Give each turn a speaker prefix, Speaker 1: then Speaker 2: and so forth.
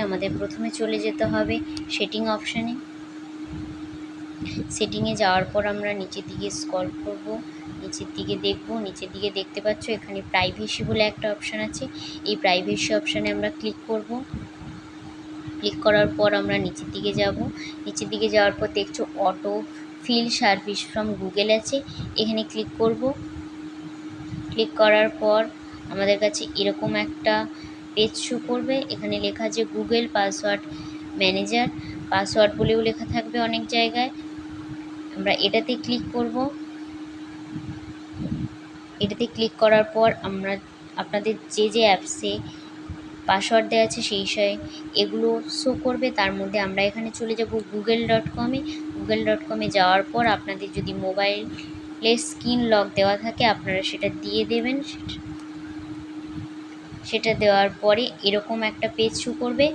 Speaker 1: আমাদের প্রথমে চলে যেতে হবে সেটিং অপশানে। সেটিংয়ে যাওয়ার পর আমরা নিচের দিকে স্ক্রল করব, নিচের দিকে দেখব, নিচের দিকে দেখতে পাচ্ছ এখানে প্রাইভেসি বলে একটা অপশান আছে। এই প্রাইভেসি অপশানে আমরা ক্লিক করব। ক্লিক করার পর আমরা নিচের দিকে যাব। নিচের দিকে যাওয়ার পর দেখছো auto feel service from Google আছে, এখানে ক্লিক করব। ক্লিক করার পর আমাদের কাছে এরকম একটা পেজ শো করবে। এখানে লেখা আছে গুগল পাসওয়ার্ড ম্যানেজার, পাসওয়ার্ড বলেও লেখা থাকবে অনেক জায়গায়। আমরা এটাতে ক্লিক করব। এটাতে ক্লিক করার পর আমরা আপনাদের যে অ্যাপসে পাসওয়ার্ড দেওয়া আছে সেই বিষয়ে এগুলো শো করবে। তার মধ্যে আমরা এখানে চলে যাব google.com-এ। google.com-এ যাওয়ার পর আপনাদের যদি মোবাইলে স্ক্রিন লক দেওয়া থাকে আপনারা সেটা দিয়ে দেবেন। সেটা দেওয়ার পরে এরকম একটা পেজ শো করবে।